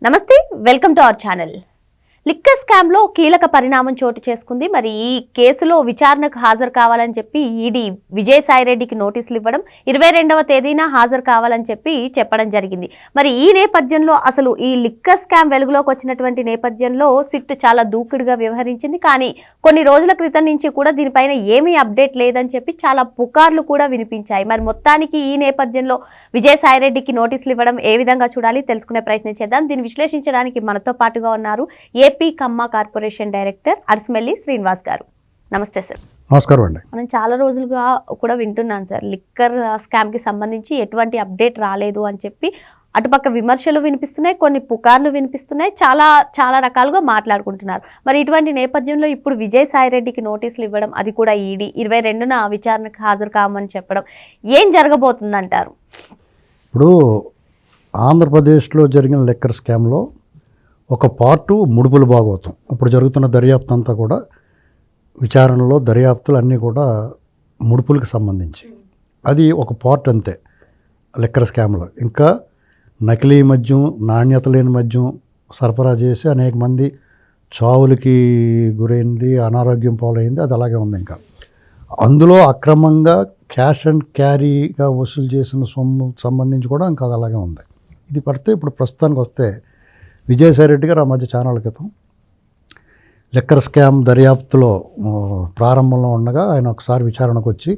నమస్తే, welcome to our channel. Liquor scam లో కీలక పరిణామం చోటు చేసుకుంది. మరి ఈ కేసులో విచారణకు హాజరు కావాలని చెప్పి ఈడీ విజయసాయిరెడ్డికి నోటీసులు ఇవ్వడం, 22వ తేదీన హాజరు కావాలని చెప్పడం జరిగింది. మరి ఈ నేపథ్యంలో అసలు ఈ లిక్కర్ స్కామ్ వెలుగులోకి వచ్చినటువంటి నేపథ్యంలో సిట్ చాలా దూకుడుగా వ్యవహరించింది. కానీ కొన్ని రోజుల క్రితం నుంచి కూడా దీనిపైన ఏమీ అప్డేట్ లేదని చెప్పి చాలా పుకార్లు కూడా వినిపించాయి. మరి మొత్తానికి ఈ నేపథ్యంలో విజయసాయిరెడ్డికి నోటీసులు ఇవ్వడం ఏ విధంగా చూడాలి తెలుసుకునే ప్రయత్నం చేద్దాం. దీన్ని విశ్లేషించడానికి మనతో పాటుగా ఉన్నారు ఏపీ కమ్మ కార్పొరేషన్ డైరెక్టర్ అరిసిమెల్లి శ్రీనివాస్ గారు. నమస్తే సార్. నమస్కారం అండి. మనం చాలా రోజులుగా కూడా వింటున్నాం సార్, లిక్కర్ స్కామ్ కి సంబంధించి ఎటువంటి అప్డేట్ రాలేదు అని చెప్పి అటుపక్క విమర్శలు వినిపిస్తున్నాయి, కొన్ని పుకార్లు వినిపిస్తున్నాయి, చాలా రకాలుగా మాట్లాడుకుంటున్నారు. మరి ఇటువంటి నేపథ్యంలో ఇప్పుడు విజయసాయిరెడ్డికి నోటీసులు ఇవ్వడం, అది కూడా ఈడీ 22న విచారణకు హాజరు కామని చెప్పడం, ఏం జరగబోతుందంటారు? ఇప్పుడు ఆంధ్రప్రదేశ్లో జరిగిన లిక్కర్ స్కామ్లో ఒక పార్టు ముడుపుల భాగవతం. ఇప్పుడు జరుగుతున్న దర్యాప్తు అంతా కూడా విచారణలో దర్యాప్తులు అన్నీ కూడా ముడుపులకు సంబంధించి, అది ఒక పార్ట్ అంతే లిక్కర్ స్కామ్లో. ఇంకా నకిలీ మద్యం, నాణ్యత లేని మద్యం సరఫరా చేసి అనేక మంది చావులకి గురైంది, అనారోగ్యం పాలైంది, అది అలాగే ఉంది. ఇంకా అందులో అక్రమంగా క్యాష్ అండ్ క్యారీగా వసూలు చేసిన సొమ్ము సంబంధించి కూడా ఇంకా అది అలాగే ఉంది. ఇది పడితే ఇప్పుడు ప్రస్తుతానికి వస్తే విజయసాయిరెడ్డి గారు ఆ మధ్య ఛానల్ క్రితం లిక్కర్ స్కామ్ దర్యాప్తులో ప్రారంభంలో ఉండగా ఆయన ఒకసారి విచారణకు వచ్చి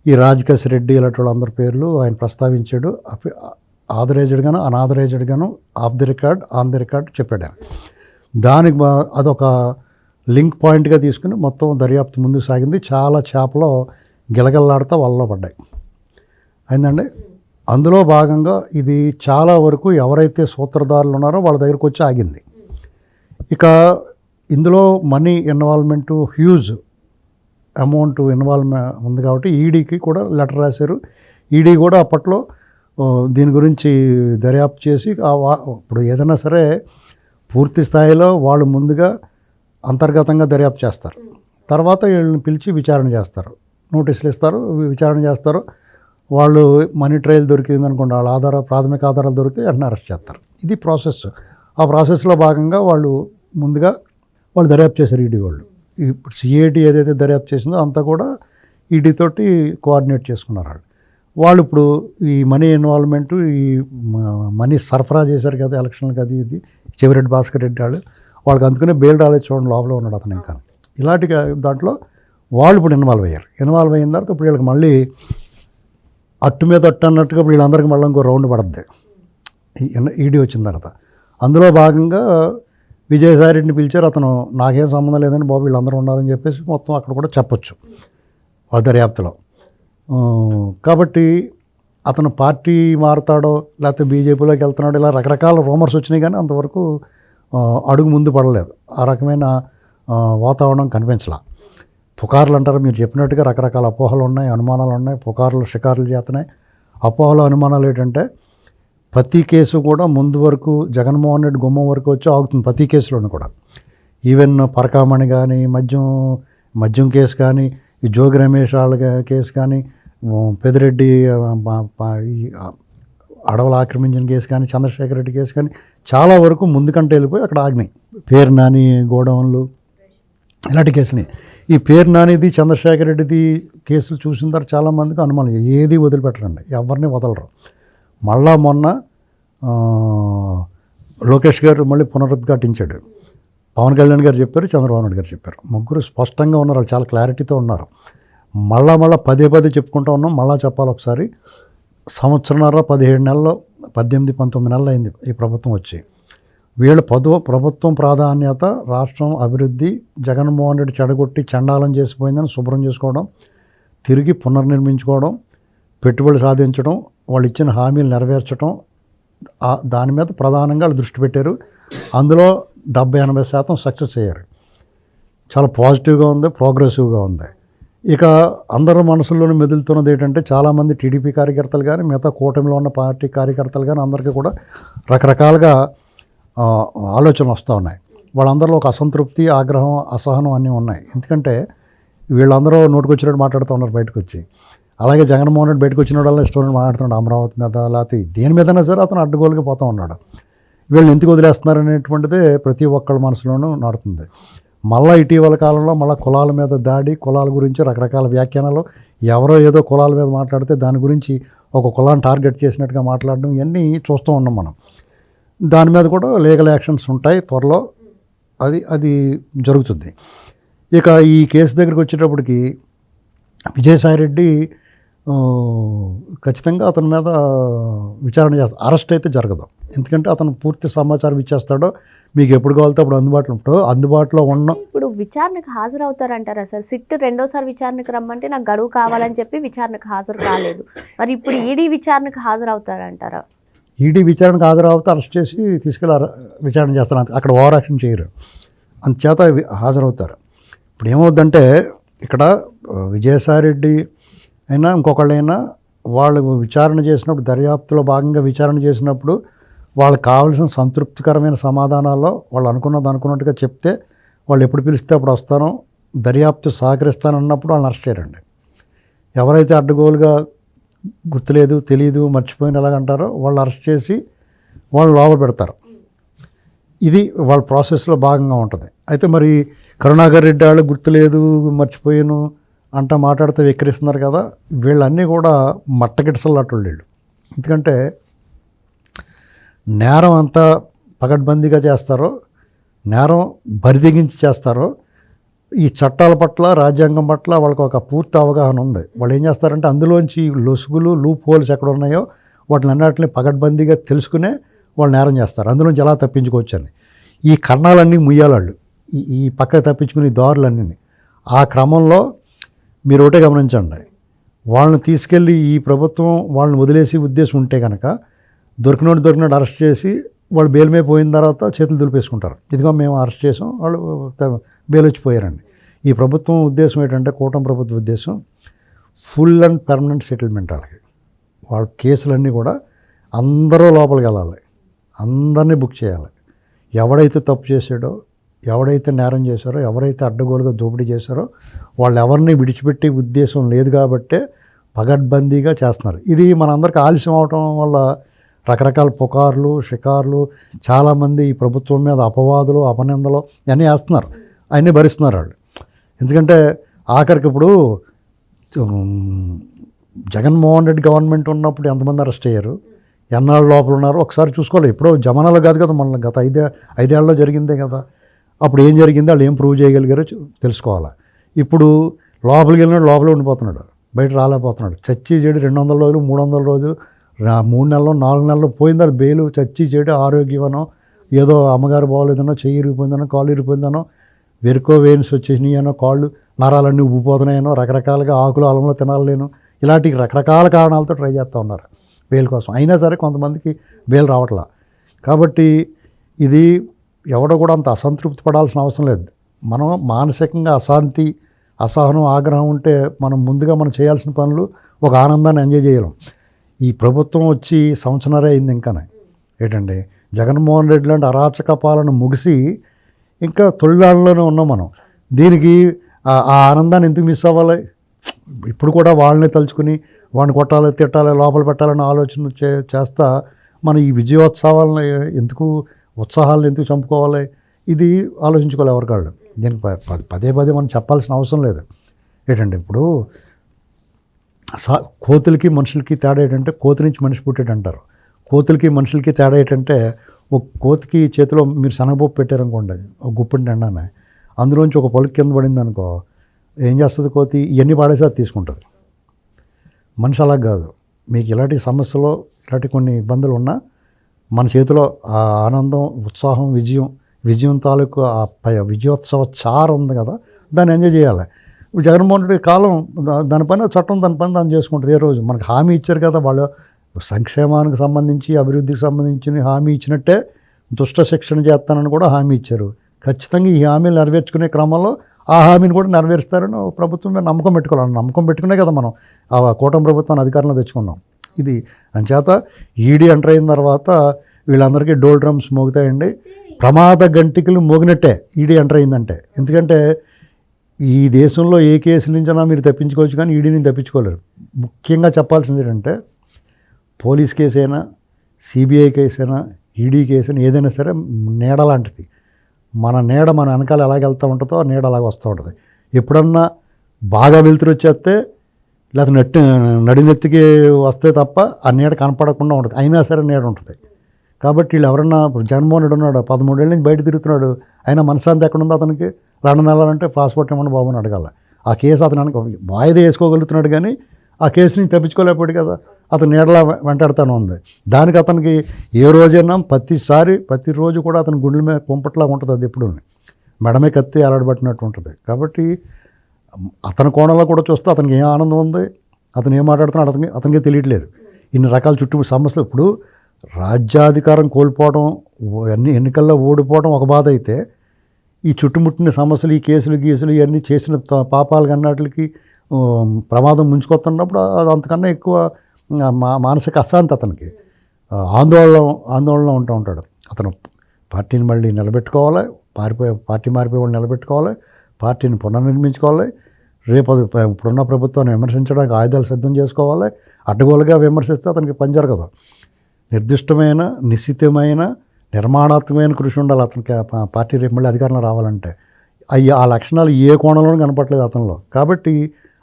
ఈ రాజకేశ్ రెడ్డి ఇలాంటి వాళ్ళందరి పేర్లు ఆయన ప్రస్తావించాడు. ఆథరైజ్డ్గాను, అనాథరైజ్డ్గాను, off the record, on the record చెప్పాడు. దానికి అదొక లింక్ పాయింట్గా తీసుకుని మొత్తం దర్యాప్తు ముందుకు సాగింది. చాలా చేపలు గిలగిల్లాడుతూ వలలో పడ్డాయి అయిందండి. అందులో భాగంగా ఇది చాలా వరకు ఎవరైతే సూత్రధారులు ఉన్నారో వాళ్ళ దగ్గరకు వచ్చి ఆగింది. ఇక ఇందులో money involvement, huge amount involvement ఉంది కాబట్టి ఈడీకి కూడా లెటర్ రాశారు. ఈడీ కూడా అప్పట్లో దీని గురించి దర్యాప్తు చేసి ఇప్పుడు ఏదైనా సరే పూర్తి స్థాయిలో వాళ్ళు ముందుగా అంతర్గతంగా దర్యాప్తు చేస్తారు, తర్వాత వీళ్ళని పిలిచి విచారణ చేస్తారు, నోటీసులు ఇస్తారు, విచారణ చేస్తారు. వాళ్ళు మనీ ట్రయల్ దొరికింది అనుకోండి, వాళ్ళ ప్రాథమిక ఆధారాలు దొరికితే వెంటనే అరెస్ట్ చేస్తారు. ఇది ప్రాసెస్. ఆ ప్రాసెస్లో భాగంగా వాళ్ళు ముందుగా దర్యాప్తు చేశారు ఈడీ వాళ్ళు. ఇప్పుడు సిఐడి ఏదైతే దర్యాప్తు చేసిందో అంతా కూడా ఈడీ తోటి కోఆర్డినేట్ చేసుకున్నారు వాళ్ళు. ఇప్పుడు ఈ మనీ ఇన్వాల్వ్మెంట్, ఈ మనీ సరఫరా చేశారు కదా ఎలక్షన్లకు, అది ఇది చెవిరెడ్డి భాస్కర్ రెడ్డి వాళ్ళకి అందుకనే బెయిల్ రాలేదు చూడండి, లోపల ఉన్నాడు అతను. ఇంకా ఇలాంటి దాంట్లో వాళ్ళు ఇప్పుడు ఇన్వాల్వ్ అయ్యారు. ఇన్వాల్వ్ అయిన తర్వాత ఇప్పుడు వీళ్ళకి మళ్ళీ అట్టు మీద అట్టు అన్నట్టుగా వీళ్ళందరికీ మళ్ళీ ఇంకో రౌండ్ పడుద్ది ఈడీ వచ్చిన తర్వాత. అందులో భాగంగా విజయసాయిరెడ్డిని పిలిచారు. అతను నాకేం సంబంధం లేదని బాబు వీళ్ళందరూ ఉన్నారని చెప్పేసి మొత్తం అక్కడ కూడా చెప్పొచ్చు వాళ్ళ దర్యాప్తులో. కాబట్టి అతను పార్టీ మారుతాడో లేకపోతే బీజేపీలోకి వెళ్తున్నాడో ఇలా రకరకాల రూమర్స్ వచ్చినాయి, కానీ అంతవరకు అడుగు ముందు పడలేదు. ఆ రకమైన వాతావరణం కనిపించలా. పుకార్లు అంటారు, మీరు చెప్పినట్టుగా రకరకాల అపోహలు ఉన్నాయి, అనుమానాలు ఉన్నాయి, పుకార్లు షికార్లు చేస్తున్నాయి. అపోహలు, అనుమానాలు ఏంటంటే ప్రతి కేసు కూడా ముందు వరకు జగన్మోహన్ రెడ్డి గుమ్మం వరకు వచ్చి ఆగుతుంది. ప్రతి కేసులోనూ కూడా ఈవెన్ పరకామణి కానీ, మద్యం కేసు కానీ, ఈ జోగి రమేష్ వాళ్ళ కేసు కానీ, పెదిరెడ్డి అడవులు ఆక్రమించిన కేసు కానీ, చంద్రశేఖర్ రెడ్డి కేసు కానీ చాలా వరకు ముందుకంటే వెళ్ళిపోయి అక్కడ ఆగినాయి. పేరు నాని గోడౌన్లు ఇలాంటి కేసుని. ఈ పేరు నానిది, చంద్రశేఖర్ రెడ్డిది కేసులు చూసిన తర్వాత చాలామందికి అనుమానం, ఏది వదిలిపెట్టరండి, ఎవరిని వదలరు. మళ్ళా మొన్న లోకేష్ గారు మళ్ళీ పునరుద్ఘాటించాడు. పవన్ కళ్యాణ్ గారు చెప్పారు, చంద్రబాబు నాయుడు గారు చెప్పారు. ముగ్గురు స్పష్టంగా ఉన్నారు, వాళ్ళు చాలా క్లారిటీతో ఉన్నారు. మళ్ళా పదే చెప్పుకుంటూ ఉన్నాం, మళ్ళా చెప్పాలి ఒకసారి. సంవత్సరంన్నర 17 నెలలు, 18-19 నెలలు అయింది ఈ ప్రభుత్వం వచ్చి. వీళ్ళ ప్రభుత్వం ప్రాధాన్యత రాష్ట్రం అభివృద్ధి, జగన్మోహన్ రెడ్డి చెడగొట్టి చండాలం చేసిపోయిందని శుభ్రం చేసుకోవడం, తిరిగి పునర్నిర్మించుకోవడం, పెట్టుబడులు సాధించడం, వాళ్ళు ఇచ్చిన హామీలు నెరవేర్చడం, దాని మీద ప్రధానంగా వాళ్ళు దృష్టి పెట్టారు. అందులో 70-80% సక్సెస్ అయ్యారు. చాలా పాజిటివ్గా ఉంది, ప్రోగ్రెసివ్గా ఉంది. ఇక అందరి మనసుల్లోనూ మెదులుతున్నది ఏంటంటే, చాలామంది టీడీపీ కార్యకర్తలు కానీ, మిగతా కూటమిలో ఉన్న పార్టీ కార్యకర్తలు కానీ అందరికీ కూడా రకరకాలుగా ఆలోచనలు వస్తూ ఉన్నాయి. వాళ్ళందరిలో ఒక అసంతృప్తి, ఆగ్రహం, అసహనం అన్నీ ఉన్నాయి. ఎందుకంటే వీళ్ళందరూ నోటుకొచ్చినట్టు మాట్లాడుతూ ఉన్నారు బయటకు వచ్చి. అలాగే జగన్మోహన్ రెడ్డి బయటకు వచ్చిన వాళ్ళ స్టూడెంట్ మాట్లాడుతున్నాడు అమరావతి మీద, లేకపోతే దేని మీదైనా సరే అతను అడ్డుగోలుగా పోతూ ఉన్నాడు. వీళ్ళని ఎందుకు వదిలేస్తున్నారు అనేటువంటిదే ప్రతి ఒక్కళ్ళ మనసులోనూ నాడుతుంది. మళ్ళీ ఇటీవల కాలంలో మళ్ళీ కులాల మీద దాడి, కులాల గురించి రకరకాల వ్యాఖ్యానాలు, ఎవరో ఏదో కులాల మీద మాట్లాడితే దాని గురించి ఒక కులాన్ని టార్గెట్ చేసినట్టుగా మాట్లాడడం ఇవన్నీ చూస్తూ ఉన్నాం మనం. దాని మీద కూడా లీగల్ యాక్షన్స్ ఉంటాయి త్వరలో, అది జరుగుతుంది. ఇక ఈ కేసు దగ్గరికి వచ్చేటప్పటికి విజయసాయిరెడ్డి ఖచ్చితంగా అతని మీద విచారణ చేస్తారు. అరెస్ట్ అయితే జరగదు, ఎందుకంటే అతను పూర్తి సమాచారం ఇచ్చేస్తాడో, మీకు ఎప్పుడు కావాలితే అప్పుడు అందుబాటులో ఉన్న. ఇప్పుడు విచారణకు హాజరవుతారంటారా సార్? సిట్ రెండోసారి విచారణకు రమ్మంటే నాకు గడువు కావాలని చెప్పి విచారణకు హాజరు కాలేదు, మరి ఇప్పుడు ఈడీ విచారణకు హాజరవుతారంటారా? ఈడీ విచారణకు హాజరవుతే అరెస్ట్ చేసి తీసుకెళ్ళి విచారణ చేస్తారు, అక్కడ ఓవర్ యాక్షన్ చేయరు, అందుచేత హాజరవుతారు. ఇప్పుడు ఏమవుద్దంటే ఇక్కడ విజయసాయిరెడ్డి అయినా ఇంకొకళ్ళైనా వాళ్ళు విచారణ చేసినప్పుడు, దర్యాప్తులో భాగంగా విచారణ చేసినప్పుడు వాళ్ళకి కావాల్సిన సంతృప్తికరమైన సమాధానాల్లో వాళ్ళు అనుకున్నట్టుగా చెప్తే, వాళ్ళు ఎప్పుడు పిలిస్తే అప్పుడు వస్తాను, దర్యాప్తు సహకరిస్తానన్నప్పుడు వాళ్ళని అరెస్ట్ చేయరండి. ఎవరైతే అడ్డగోలుగా గుర్తులేదు, తెలియదు, మర్చిపోయిన ఎలాగంటారో వాళ్ళు అరెస్ట్ చేసి వాళ్ళు లోపల పెడతారు. ఇది వాళ్ళ ప్రాసెస్లో భాగంగా ఉంటుంది. అయితే మరి కరుణాకర్ రెడ్డి వాళ్ళు గుర్తులేదు, మర్చిపోయాను అంట మాట్లాడితే వెక్కిరిస్తున్నారు కదా, వీళ్ళన్నీ కూడా మట్టగిడసలాటోళ్ళు వీళ్ళు. ఎందుకంటే నేరం అంతా పకడ్బందీగా చేస్తారో, నేరం బరిదెగించి చేస్తారో, ఈ చట్టాల పట్ల, రాజ్యాంగం పట్ల వాళ్ళకి ఒక పూర్తి అవగాహన ఉంది. వాళ్ళు ఏం చేస్తారంటే అందులోంచి లొసుగులు, లూప్ హోల్స్ ఎక్కడ ఉన్నాయో వాటిని అన్నిటిని పకడ్బందీగా తెలుసుకునే వాళ్ళు నేరం చేస్తారు. అందులోంచి ఎలా తప్పించుకోవచ్చని ఈ కర్ణాలన్నీ ముయ్యాలాళ్ళు, ఈ పక్క తప్పించుకునే దారులన్నీ. ఆ క్రమంలో మీరు ఒకటే గమనించండి, వాళ్ళని తీసుకెళ్ళి ఈ ప్రభుత్వం వాళ్ళని వదిలేసి ఉద్దేశం ఉంటే కనుక దొరికినోడు అరెస్ట్ చేసి వాళ్ళు బెయిల్ మీద పోయిన తర్వాత చేతులు దులిపేసుకుంటారు. ఇదిగో మేము అరెస్ట్ చేసాం, వాళ్ళు బెయిల్ వచ్చిపోయారండి. ఈ ప్రభుత్వం ఉద్దేశం ఏంటంటే, కూటమి ప్రభుత్వ ఉద్దేశం ఫుల్ అండ్ పర్మనెంట్ సెటిల్మెంట్. వాళ్ళ కేసులన్నీ కూడా అందరూ లోపలికి వెళ్ళాలి, అందరినీ బుక్ చేయాలి. ఎవడైతే తప్పు చేశాడో, ఎవడైతే నేరం చేశారో, ఎవరైతే అడ్డగోలుగా దోపిడీ చేశారో వాళ్ళు ఎవరిని విడిచిపెట్టే ఉద్దేశం లేదు కాబట్టే పగడ్బందీగా చేస్తున్నారు. ఇది మనందరికీ ఆలస్యం అవటం వల్ల రకరకాల పుకార్లు, షికార్లు, చాలామంది ఈ ప్రభుత్వం మీద అపవాదులు, అపనిందలు ఇవన్నీ వేస్తున్నారు, అవన్నీ భరిస్తున్నారు వాళ్ళు. ఎందుకంటే ఆఖరికి ఇప్పుడు జగన్మోహన్ రెడ్డి గవర్నమెంట్ ఉన్నప్పుడు ఎంతమంది అరెస్ట్ అయ్యారు, ఎన్నాళ్ళు లోపల ఉన్నారు ఒకసారి చూసుకోవాలి. ఇప్పుడు జమానాలో కాదు కదా, మన గత ఐదేళ్లలో జరిగిందే కదా. అప్పుడు ఏం జరిగిందో వాళ్ళు ఏం ప్రూవ్ చేయగలిగారో తెలుసుకోవాలి. ఇప్పుడు లోపలికి వెళ్ళినాడు, లోపలే ఉండిపోతున్నాడు, బయట రాలేకపోతున్నాడు. చచ్చి చెడు 200 రోజులు, 300 రోజులు, 3 నెలలు, 4 నెలలు పోయిందా బెయిలు. చచ్చి చెడు ఆరోగ్యమనో, ఏదో అమ్మగారు బాగోలేదనో, చెయ్యి ఇరిగిపోయిందనో, కాళ్ళు ఇరిగిపోయిందనో, వెరుకో వెయిన్స్ వచ్చేసినాయనో, కాళ్ళు నరాలన్నీ ఊపిపోతున్నాయనో, రకరకాలుగా ఆకులు అలంలో తినాలేను, ఇలాంటి రకరకాల కారణాలతో ట్రై చేస్తూ ఉన్నారు బెయిల్ కోసం. అయినా సరే కొంతమందికి బెయిల్ రావట్లా. కాబట్టి ఇది ఎవడో కూడా అంత అసంతృప్తి పడాల్సిన అవసరం లేదు. మనం మానసికంగా అశాంతి, అసహనం, ఆగ్రహం ఉంటే మనం ముందుగా మనం చేయాల్సిన పనులు ఒక ఆనందాన్ని ఎంజాయ్ చేయలేం. ఈ ప్రభుత్వం వచ్చి సంవత్సరమే అయింది ఇంకానే ఏంటండి, జగన్మోహన్ రెడ్డి లాంటి అరాచక పాలన ముగిసి ఇంకా తొలినాళ్ళలోనే ఉన్నాం మనం. దీనికి ఆ ఆనందాన్ని ఎందుకు మిస్ అవ్వాలి? ఇప్పుడు కూడా వాళ్ళని తలుచుకుని వాడిని కొట్టాలి, తిట్టాలి, లోపల పెట్టాలని ఆలోచన చేస్తా మనం ఈ విజయోత్సవాలను ఎందుకు, ఉత్సాహాలను ఎందుకు చంపుకోవాలి? ఇది ఆలోచించుకోవాలి ఎవరికాళ్ళు. దీనికి పదే మనం చెప్పాల్సిన అవసరం లేదు. ఏంటంటే ఇప్పుడు కోతులకి మనుషులకి తేడా ఏంటంటే, కోతి నుంచి మనిషి పుట్టాడు అంటారు. కోతులకి మనుషులకి తేడా ఏంటంటే, ఒక కోతికి చేతిలో మీరు శనగపప్పు పెట్టారనుకోండి, ఒక గుప్పిడి ఎండానే, అందులోంచి ఒక పలుకు కింద పడింది అనుకో, ఏం చేస్తుంది కోతి? ఇవన్నీ పాడేసి అది తీసుకుంటుంది. మనిషి అలా కాదు. మీకు ఇలాంటి సమస్యలు, ఇలాంటి కొన్ని ఇబ్బందులు ఉన్నా మన చేతిలో ఆ ఆనందం, ఉత్సాహం, విజయం తాలూకు ఆ విజయోత్సవ చారు ఉంది కదా, దాన్ని ఎంజాయ్ చేయాలి. జగన్మోహన్ రెడ్డి కాలం దానిపైన చట్టం దాని పని దాన్ని చేసుకుంటుంది. ఏ రోజు మనకు హామీ ఇచ్చారు కదా, వాళ్ళు సంక్షేమానికి సంబంధించి, అభివృద్ధికి సంబంధించి హామీ ఇచ్చినట్టే దుష్ట శిక్షణ చేస్తానని కూడా హామీ ఇచ్చారు. ఖచ్చితంగా ఈ హామీలు నెరవేర్చుకునే క్రమంలో ఆ హామీని కూడా నెరవేరుస్తారని ప్రభుత్వం మీద నమ్మకం పెట్టుకోవాలి. నమ్మకం పెట్టుకునే కదా మనం ఆ కూటమి ప్రభుత్వాన్ని అధికారంలో తెచ్చుకున్నాం. ఇది అంచేత ఈడీ ఎంటర్ అయిన తర్వాత వీళ్ళందరికీ డోల్ డ్రమ్స్ మోగుతాయండి. ప్రమాద గంటికలు మోగినట్టే ఈడీ ఎంటర్ అయిందంటే. ఎందుకంటే ఈ దేశంలో ఏ కేసు నుంచైనా మీరు తప్పించుకోవచ్చు, కానీ ఈడీని తప్పించుకోలేరు. ముఖ్యంగా చెప్పాల్సింది ఏంటంటే, పోలీస్ కేసు అయినా, సిబిఐ కేసు అయినా, ఈడీ కేసుని ఏదైనా సరే నీడ లాంటిది. మన నీడ మన వెనకాల ఎలాగ వెళ్తూ ఉంటుందో నీడ అలాగ వస్తూ ఉంటుంది. ఎప్పుడన్నా బాగా వెలుతురు వచ్చేస్తే లేకపోతే నడినెత్తికి వస్తే తప్ప ఆ నీడ కనపడకుండా ఉంటుంది. అయినా సరే నీడ ఉంటుంది. కాబట్టి వీళ్ళు ఎవరన్నా జగన్మోహన్ రెడ్డి ఉన్నాడు, 13 ఏళ్ళ నుంచి బయట తిరుగుతున్నాడు, అయినా మనశ్శాంతి ఎక్కడ ఉందో అతనికి? లండన్ వెళ్ళాలంటే పాస్పోర్ట్ ఇవ్వండి బాబు అని అడగాల. ఆ కేసు అతను వాయిదా వేసుకోగలుగుతున్నాడు, కానీ ఆ కేసు నుంచి తప్పించుకోలేకపోయాడు కదా. అతను నీడలా వెంటాడుతూనే ఉంది. దానికి అతనికి ఏ రోజైనా ప్రతిరోజు కూడా అతని గుండెల మీద కుంపట్లాగా ఉంటుంది. అది ఎప్పుడు మెడమే కత్తి అలాడబట్టినట్టు ఉంటుంది. కాబట్టి అతని కోణంలో కూడా చూస్తే అతనికి ఏం ఆనందం ఉంది, అతను ఏం మాట్లాడుతున్నాడు అతనికే తెలియట్లేదు. ఇన్ని రకాల చుట్టూ సమస్యలు. ఇప్పుడు రాజ్యాధికారం కోల్పోవడం, ఎన్నికల్లో ఓడిపోవడం ఒక బాధ అయితే, ఈ చుట్టుముట్టిన సమస్యలు, ఈ కేసులు ఇవన్నీ చేసిన పాపాలు అన్నట్లకి ప్రమాదం ముంచుకొస్తున్నప్పుడు అది అంతకన్నా ఎక్కువ మానసిక అశాంతి అతనికి, ఆందోళన ఉంటూ ఉంటాడు. అతను పార్టీని మళ్ళీ నిలబెట్టుకోవాలి, పార్టీ మారిపోయే వాళ్ళు నిలబెట్టుకోవాలి, పార్టీని పునర్నిర్మించుకోవాలి, రేపు ఇప్పుడున్న ప్రభుత్వాన్ని విమర్శించడానికి ఆయుధాలు సిద్ధం చేసుకోవాలి. అడ్డగోలుగా విమర్శిస్తే అతనికి పని జరగదు. నిర్దిష్టమైన, నిశ్చితమైన, నిర్మాణాత్మకమైన కృషి ఉండాలి అతనికి. పార్టీ రేపు మళ్ళీ అధికారంలో రావాలంటే ఆ లక్షణాలు ఏ కోణంలోనూ కనపట్లేదు అతనిలో. కాబట్టి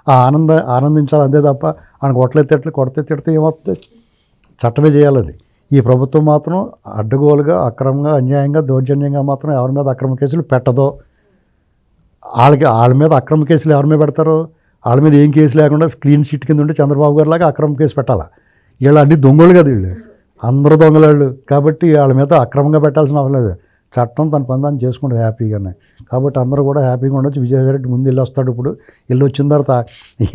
ఆనందించాలి అంతే తప్ప ఆయన కొడితే తిడితే ఏమవుతుంది? చట్టమే చేయాలి అది. ఈ ప్రభుత్వం మాత్రం అడ్డగోలుగా, అక్రమంగా, అన్యాయంగా, దౌర్జన్యంగా మాత్రం ఎవరి మీద అక్రమ కేసులు పెట్టదో. వాళ్ళ మీద అక్రమ కేసులు ఎవరి మీద పెడతారో, వాళ్ళ మీద ఏం కేసు లేకుండా క్లీన్ షీట్ కింద ఉంటే చంద్రబాబు గారు లాగా అక్రమ కేసు పెట్టాలా? వీళ్ళు అన్ని దొంగలు కదా, వీళ్ళు అందరూ దొంగలాళ్ళు. కాబట్టి వాళ్ళ మీద అక్రమంగా పెట్టాల్సిన అవసరం లేదు. చట్టం తన పని దాన్ని చేసుకుంటుంది హ్యాపీగానే. కాబట్టి అందరూ కూడా హ్యాపీగా ఉండొచ్చు. విజయసాయిరెడ్డి ముందు వెళ్ళి వస్తాడు. ఇప్పుడు వెళ్ళి వచ్చిన తర్వాత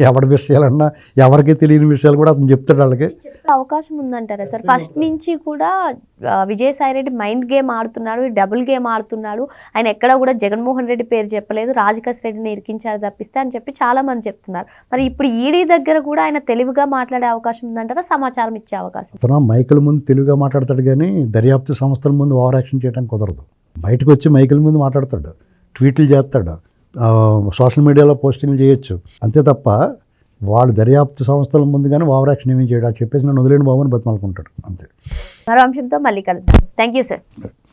ఎవరి విషయాలన్నా, ఎవరికి తెలియని విషయాలు కూడా అతను చెప్తాడు వాళ్ళకి. చెప్పే అవకాశం ఉందంటారా సార్? ఫస్ట్ నుంచి కూడా విజయసాయిరెడ్డి మైండ్ గేమ్ ఆడుతున్నాడు, డబుల్ గేమ్ ఆడుతున్నాడు. ఆయన ఎక్కడ కూడా జగన్మోహన్ రెడ్డి పేరు చెప్పలేదు, రాజకేశ్ రెడ్డిని ఇరికించారు తప్పిస్తే అని చెప్పి చాలా మంది చెప్తున్నారు. మరి ఇప్పుడు ఈడీ దగ్గర కూడా ఆయన తెలివిగా మాట్లాడే అవకాశం ఉందంటారా? సమాచారం ఇచ్చే అవకాశం? అతను మైకుల ముందు తెలివిగా మాట్లాడతాడు, కానీ దర్యాప్తు సంస్థల ముందు ఓవర్ యాక్షన్ చేయడం కుదరదు. బయటకు వచ్చి మైకుల ముందు మాట్లాడతాడు, ట్వీట్లు చేస్తాడు, సోషల్ మీడియాలో పోస్టింగ్లు చేయొచ్చు, అంతే తప్ప వాళ్ళు దర్యాప్తు సంస్థల ముందు కానీ ఓవర్ యాక్షన్ ఏమీ చేయడం చెప్పేసి నన్ను వదిలేని బాబు అని బతిమాలుకుంటాడు అంతే. మరో అంశంతో మళ్ళీ కలుద్దాం. Thank you sir.